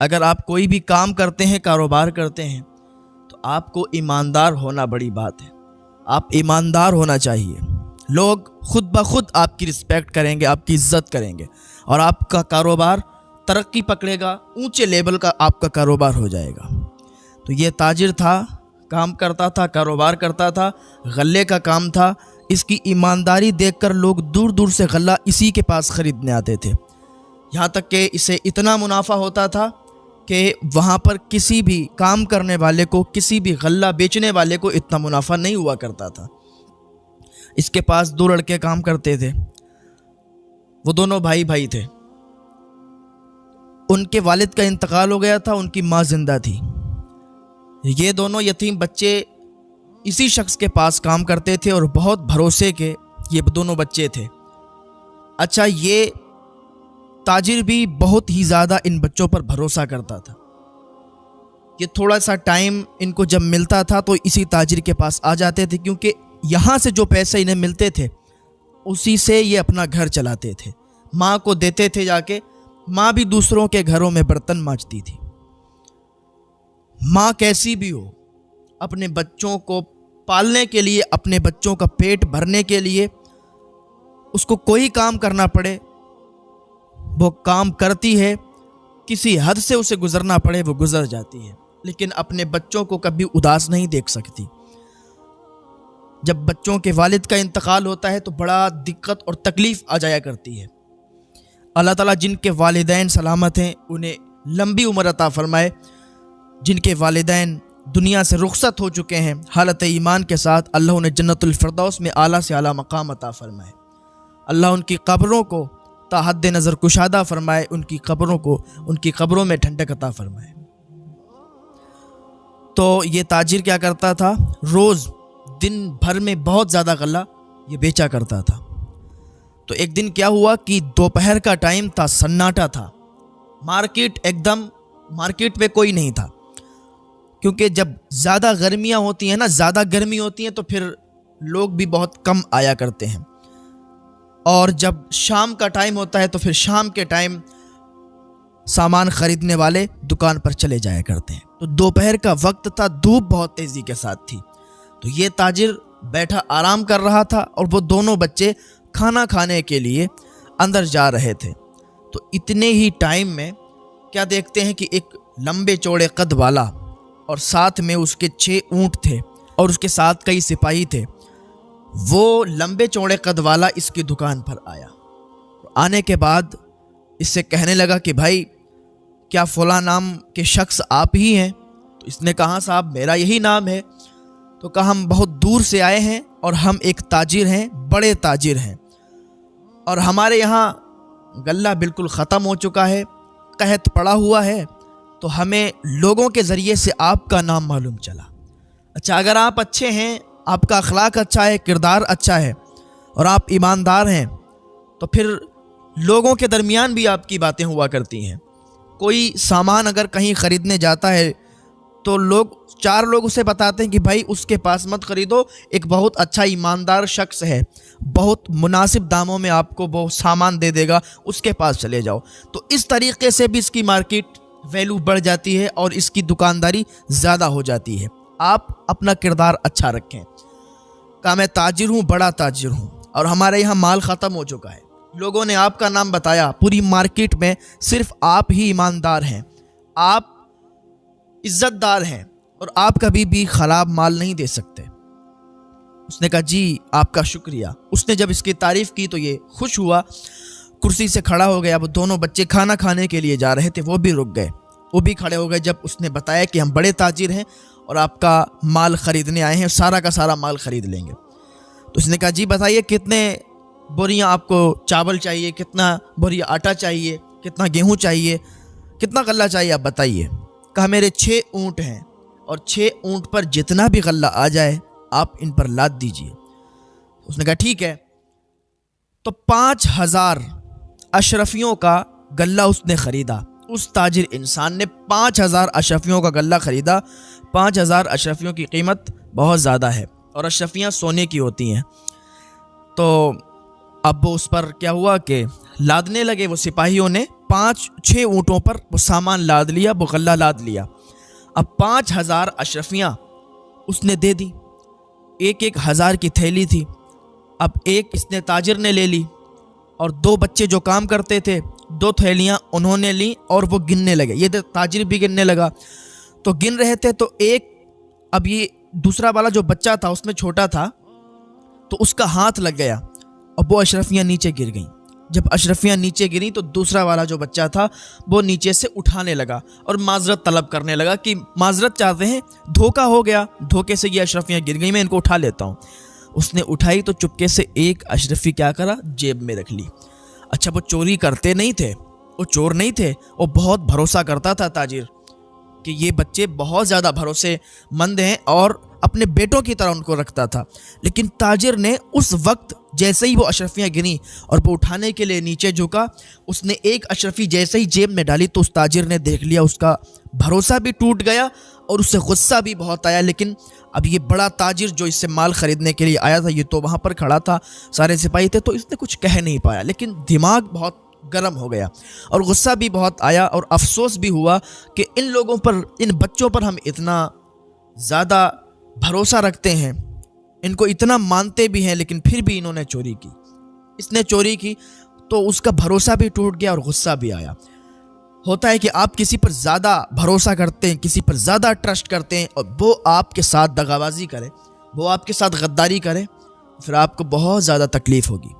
اگر آپ کوئی بھی کام کرتے ہیں، کاروبار کرتے ہیں، تو آپ کو ایماندار ہونا بڑی بات ہے۔ آپ ایماندار ہونا چاہیے، لوگ خود بخود آپ کی رسپیکٹ کریں گے، آپ کی عزت کریں گے، اور آپ کا کاروبار ترقی پکڑے گا، اونچے لیول کا آپ کا کاروبار ہو جائے گا۔ تو یہ تاجر تھا، کام کرتا تھا، کاروبار کرتا تھا، غلے کا کام تھا۔ اس کی ایمانداری دیکھ کر لوگ دور دور سے غلہ اسی کے پاس خریدنے آتے تھے، یہاں تک کہ اسے اتنا منافع ہوتا تھا کہ وہاں پر کسی بھی کام کرنے والے کو، کسی بھی غلہ بیچنے والے کو اتنا منافع نہیں ہوا کرتا تھا۔ اس کے پاس 2 لڑکے کام کرتے تھے، وہ دونوں بھائی تھے۔ ان کے والد کا انتقال ہو گیا تھا، ان کی ماں زندہ تھی۔ یہ دونوں یتیم بچے اسی شخص کے پاس کام کرتے تھے اور بہت بھروسے کے یہ دونوں بچے تھے۔ اچھا، یہ تاجر بھی بہت ہی زیادہ ان بچوں پر بھروسہ کرتا تھا۔ یہ تھوڑا سا ٹائم ان کو جب ملتا تھا تو اسی تاجر کے پاس آ جاتے تھے، کیونکہ یہاں سے جو پیسے انہیں ملتے تھے اسی سے یہ اپنا گھر چلاتے تھے، ماں کو دیتے تھے جا کے۔ ماں بھی دوسروں کے گھروں میں برتن مانجتی تھی۔ ماں کیسی بھی ہو، اپنے بچوں کو پالنے کے لیے، اپنے بچوں کا پیٹ بھرنے کے لیے اس کو کوئی کام کرنا پڑے وہ کام کرتی ہے، کسی حد سے اسے گزرنا پڑے وہ گزر جاتی ہے، لیکن اپنے بچوں کو کبھی اداس نہیں دیکھ سکتی۔ جب بچوں کے والد کا انتقال ہوتا ہے تو بڑا دقت اور تکلیف آ جایا کرتی ہے۔ اللہ تعالیٰ جن کے والدین سلامت ہیں انہیں لمبی عمر عطا فرمائے، جن کے والدین دنیا سے رخصت ہو چکے ہیں حالت ایمان کے ساتھ اللہ انہیں جنت الفردوس میں اعلیٰ سے اعلیٰ مقام عطا فرمائے۔ اللہ ان کی قبروں کو تا حد نظر کشادہ فرمائے، ان کی قبروں میں ٹھنڈک عطا فرمائے۔ تو یہ تاجر کیا کرتا تھا، روز دن بھر میں بہت زیادہ غلہ یہ بیچا کرتا تھا۔ تو ایک دن کیا ہوا کہ دوپہر کا ٹائم تھا، سناٹا تھا، مارکیٹ میں کوئی نہیں تھا، کیونکہ جب زیادہ گرمیاں ہوتی ہیں نا، زیادہ گرمی ہوتی ہیں تو پھر لوگ بھی بہت کم آیا کرتے ہیں، اور جب شام کا ٹائم ہوتا ہے تو پھر شام کے ٹائم سامان خریدنے والے دکان پر چلے جایا کرتے ہیں۔ تو دوپہر کا وقت تھا، دھوپ بہت تیزی کے ساتھ تھی، تو یہ تاجر بیٹھا آرام کر رہا تھا اور وہ دونوں بچے کھانا کھانے کے لیے اندر جا رہے تھے۔ تو اتنے ہی ٹائم میں کیا دیکھتے ہیں کہ ایک لمبے چوڑے قد والا اور ساتھ میں اس کے 6 اونٹ تھے اور اس کے ساتھ کئی سپاہی تھے، وہ لمبے چوڑے قد والا اس کی دکان پر آیا۔ آنے کے بعد اس سے کہنے لگا کہ بھائی کیا فلاں نام کے شخص آپ ہی ہیں؟ تو اس نے کہا صاحب میرا یہی نام ہے۔ تو کہا ہم بہت دور سے آئے ہیں اور ہم ایک تاجر ہیں، بڑے تاجر ہیں، اور ہمارے یہاں غلہ بالکل ختم ہو چکا ہے، قحط پڑا ہوا ہے، تو ہمیں لوگوں کے ذریعے سے آپ کا نام معلوم چلا۔ اچھا، اگر آپ اچھے ہیں، آپ کا اخلاق اچھا ہے، کردار اچھا ہے اور آپ ایماندار ہیں تو پھر لوگوں کے درمیان بھی آپ کی باتیں ہوا کرتی ہیں۔ کوئی سامان اگر کہیں خریدنے جاتا ہے تو 4 لوگ اسے بتاتے ہیں کہ بھائی اس کے پاس مت خریدو، ایک بہت اچھا ایماندار شخص ہے، بہت مناسب داموں میں آپ کو وہ سامان دے دے گا، اس کے پاس چلے جاؤ۔ تو اس طریقے سے بھی اس کی مارکیٹ ویلیو بڑھ جاتی ہے اور اس کی دکانداری زیادہ ہو جاتی ہے۔ آپ اپنا کردار اچھا رکھیں۔ کہا میں تاجر ہوں، بڑا تاجر ہوں، اور ہمارے یہاں مال ختم ہو چکا ہے، لوگوں نے آپ کا نام بتایا، پوری مارکیٹ میں صرف آپ ہی ایماندار ہیں، آپ عزت دار ہیں، اور آپ کبھی بھی خراب مال نہیں دے سکتے۔ اس نے کہا جی آپ کا شکریہ۔ اس نے جب اس کی تعریف کی تو یہ خوش ہوا، کرسی سے کھڑا ہو گیا۔ وہ دونوں بچے کھانا کھانے کے لیے جا رہے تھے، وہ بھی رک گئے، وہ بھی کھڑے ہو گئے جب اس نے بتایا کہ ہم بڑے تاجر ہیں اور آپ کا مال خریدنے آئے ہیں، سارا کا سارا مال خرید لیں گے۔ تو اس نے کہا جی بتائیے کتنے بوریاں آپ کو چاول چاہیے، کتنا بوریا آٹا چاہیے، کتنا گیہوں چاہیے، کتنا غلہ چاہیے آپ بتائیے۔ کہا میرے 6 اونٹ ہیں اور 6 اونٹ پر جتنا بھی غلہ آ جائے آپ ان پر لاد دیجئے۔ اس نے کہا ٹھیک ہے۔ تو 5000 اشرفیوں کا غلہ اس نے خریدا، اس تاجر انسان نے 5000 اشرفیوں کا غلہ خریدا۔ 5000 اشرفیوں کی قیمت بہت زیادہ ہے اور اشرفیاں سونے کی ہوتی ہیں۔ تو اب وہ اس پر کیا ہوا کہ لادنے لگے، وہ سپاہیوں نے 5-6 ऊँटों पर वो सामान लाद लिया, वो गल्ला लाद लिया। अब 5,000 अशरफियाँ उसने दे दी, 1-1 हज़ार की थैली थी। अब एक इसने ताजिर ने ले ली और 2 बच्चे जो काम करते थे 2 थैलियाँ उन्होंने ली और वो गिनने लगे। ये ताजिर भी गिनने लगा, तो गिन रहे थे तो अब ये दूसरा वाला जो बच्चा था उसमें छोटा था, तो उसका हाथ लग गया और वो अशरफियाँ नीचे गिर गईं। जब अशरफियाँ नीचे गिरी तो दूसरा वाला जो बच्चा था वो नीचे से उठाने लगा और माजरत तलब करने लगा कि माजरत चाहते हैं, धोखा हो गया, धोखे से ये अशरफियाँ गिर गई, मैं इनको उठा लेता हूँ। उसने उठाई तो चुपके से एक अशरफी क्या करा, जेब में रख ली। अच्छा, वो चोरी करते नहीं थे, वो चोर नहीं थे, वो बहुत भरोसा करता था ताजिर कि ये बच्चे बहुत ज़्यादा भरोसेमंद हैं और अपने बेटों की तरह उनको रखता था। लेकिन ताजिर ने उस वक्त जैसे ही वो अशरफियाँ गिनी और वो उठाने के लिए नीचे झुका, उसने एक अशरफी जैसे ही जेब में डाली तो उस ताजिर ने देख लिया, उसका भरोसा भी टूट गया और उससे गुस्सा भी बहुत आया। लेकिन अब ये बड़ा ताजिर जो इससे माल ख़रीदने के लिए आया था, ये तो वहाँ पर खड़ा था, सारे सिपाही थे, तो इसने कुछ कह नहीं पाया। लेकिन दिमाग बहुत गर्म हो गया और गुस्सा भी बहुत आया और अफसोस भी हुआ कि इन लोगों पर, इन बच्चों पर हम इतना ज़्यादा भरोसा रखते हैं, इनको इतना मानते भी हैं, लेकिन फिर भी इन्होंने चोरी की। इसने चोरी की तो उसका भरोसा भी टूट गया और गुस्सा भी आया। होता है कि आप किसी पर ज़्यादा भरोसा करते हैं, किसी पर ज़्यादा ट्रस्ट करते हैं और वो आपके साथ दगाबाजी करे, वो आपके साथ गद्दारी करे, फिर आपको बहुत ज़्यादा तकलीफ़ होगी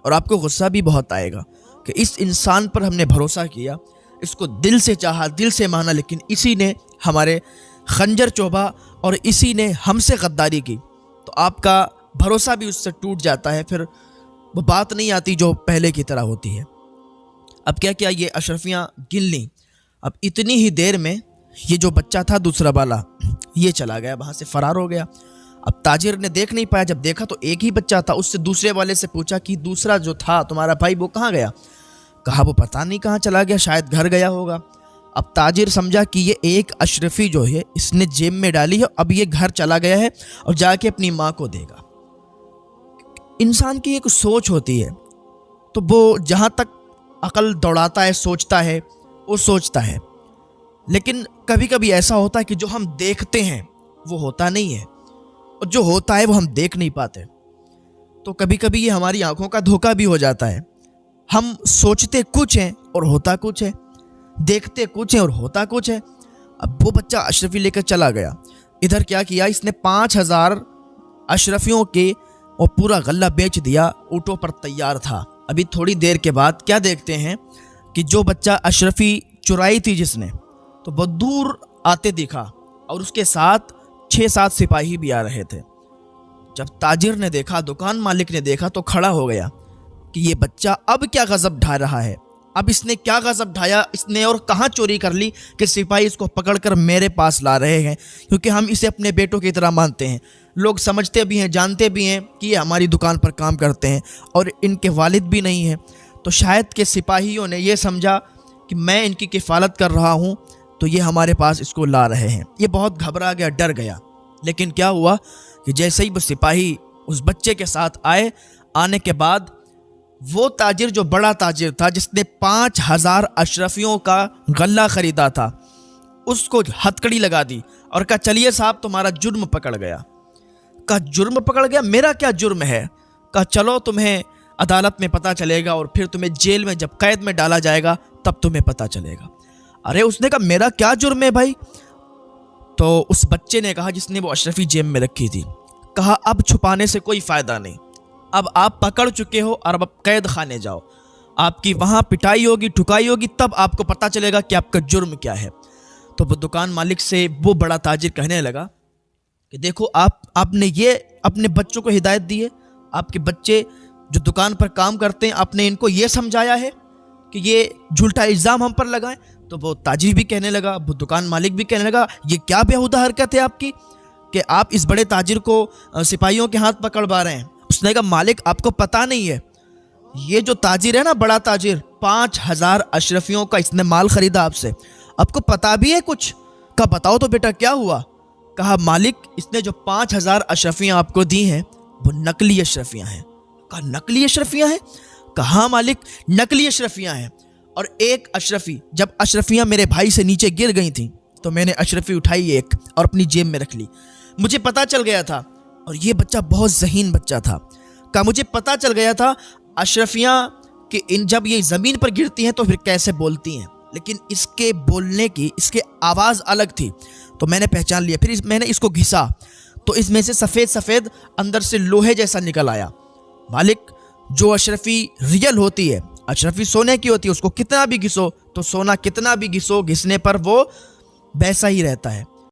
और आपको गुस्सा भी बहुत आएगा कि इस इंसान पर हमने भरोसा किया, इसको दिल से चाहा, दिल से माना, लेकिन इसी ने हमारे खंजर चोबा और इसी ने हमसे गद्दारी की। तो आपका भरोसा भी उससे टूट जाता है, फिर वो बात नहीं आती जो पहले की तरह होती है। अब क्या किया, ये अशरफियाँ गिन लीं। अब इतनी ही देर में ये जो बच्चा था दूसरा वाला, ये चला गया, वहाँ से फ़रार हो गया। अब ताजिर ने देख नहीं पाया, जब देखा तो एक ही बच्चा था। उससे दूसरे वाले से पूछा कि दूसरा जो था तुम्हारा भाई वो कहाँ गया? कहा वो पता नहीं कहाँ चला गया, शायद घर गया होगा। अब ताजिर समझा कि ये एक अशरफी जो है इसने जेब में डाली है, अब ये घर चला गया है और जाके अपनी माँ को देगा। इंसान की एक सोच होती है, तो वो जहाँ तक अकल दौड़ाता है, सोचता है, वो सोचता है। लेकिन कभी कभी ऐसा होता है कि जो हम देखते हैं वो होता नहीं है और जो होता है वो हम देख नहीं पाते। तो कभी कभी ये हमारी आंखों का धोखा भी हो जाता है। हम सोचते कुछ हैं और होता कुछ है, देखते कुछ है और होता कुछ है। अब वो बच्चा अशरफी लेकर चला गया। इधर क्या किया, इसने 5,000 अशरफियों के और पूरा गल्ला बेच दिया, ऊँटों पर तैयार था। अभी थोड़ी देर के बाद क्या देखते हैं कि जो बच्चा अशरफी चुराई थी जिसने, तो वो दूर आते दिखा और उसके साथ 6-7 सिपाही भी आ रहे थे। जब ताजिर ने देखा, दुकान मालिक ने देखा, तो खड़ा हो गया कि ये बच्चा अब क्या गजब ढा रहा है, अब इसने क्या गजब ढाया, इसने और कहाँ चोरी कर ली कि सिपाही इसको पकड़कर मेरे पास ला रहे हैं, क्योंकि हम इसे अपने बेटों की तरह मानते हैं। लोग समझते भी हैं, जानते भी हैं कि ये हमारी दुकान पर काम करते हैं और इनके वालिद भी नहीं हैं। तो शायद के सिपाहियों ने ये समझा कि मैं इनकी किफ़ालत कर रहा हूँ, तो ये हमारे पास इसको ला रहे हैं। ये बहुत घबरा गया, डर गया। लेकिन क्या हुआ कि जैसे ही वो सिपाही उस बच्चे के साथ आने के बाद वो ताजिर जो बड़ा ताजिर था, जिसने 5,000 अशरफियों का गल्ला ख़रीदा था, उसको हथकड़ी लगा दी और कहा चलिए साहब तुम्हारा जुर्म पकड़ गया। कहा जुर्म पकड़ गया? मेरा क्या जुर्म है? कहा चलो तुम्हें अदालत में पता चलेगा और फिर तुम्हें जेल में जब कैद में डाला जाएगा तब तुम्हें पता चलेगा। अरे उसने कहा मेरा क्या जुर्म है भाई? तो उस बच्चे ने कहा, जिसने वो अशरफी जेब में रखी थी, कहा अब छुपाने से कोई फ़ायदा नहीं, अब आप पकड़ चुके हो और अब कैद खाने जाओ, आपकी वहाँ पिटाई होगी, ठुकाई होगी, तब आपको पता चलेगा कि आपका जुर्म क्या है। तो वो दुकान मालिक से वो बड़ा ताजिर कहने लगा कि देखो आपने ये अपने बच्चों को हिदायत दी है, आपके बच्चे जो दुकान पर काम करते हैं, आपने इनको ये समझाया है कि ये झूठा इल्ज़ाम हम पर लगाएं। तो वो ताजिर भी कहने लगा, वो दुकान मालिक भी कहने लगा, ये क्या बेहुदा हरकत है आपकी कि आप इस बड़े ताजिर को सिपाहियों के हाथ पकड़वा रहे हैं। उसने कहा मालिक आपको पता नहीं है, ये जो ताजिर है ना, बड़ा ताजिर, 5,000 अशरफियों का इसने माल खरीदा आपसे, आपको पता भी है कुछ? कहा बताओ तो बेटा क्या हुआ? कहा मालिक इसने जो 5,000 अशरफियाँ आपको दी हैं वो नकली अशरफियाँ हैं। कहा नकली अशरफियाँ हैं? कहा मालिक नकली अशरफियाँ हैं اور ایک اشرفی، جب اشرفیاں میرے بھائی سے نیچے گر گئی تھیں تو میں نے اشرفی اٹھائی ایک اور اپنی جیب میں رکھ لی. مجھے پتا چل گیا تھا، اور یہ بچہ بہت ذہین بچہ تھا، کہ مجھے پتا چل گیا تھا اشرفیاں کہ جب یہ زمین پر گرتی ہیں تو پھر کیسے بولتی ہیں، لیکن اس کے بولنے کی، اس کے آواز الگ تھی. تو میں نے پہچان لیا. پھر میں نے اس کو گھسا تو اس میں سے سفید سفید اندر سے لوہے جیسا نکل آیا. مالک، جو اشرفی ریئل ہوتی ہے، اشرفی سونے کی ہوتی ہے، اس کو کتنا بھی گھسو تو سونا کتنا بھی گھسنے پر وہ ویسا ہی رہتا ہے.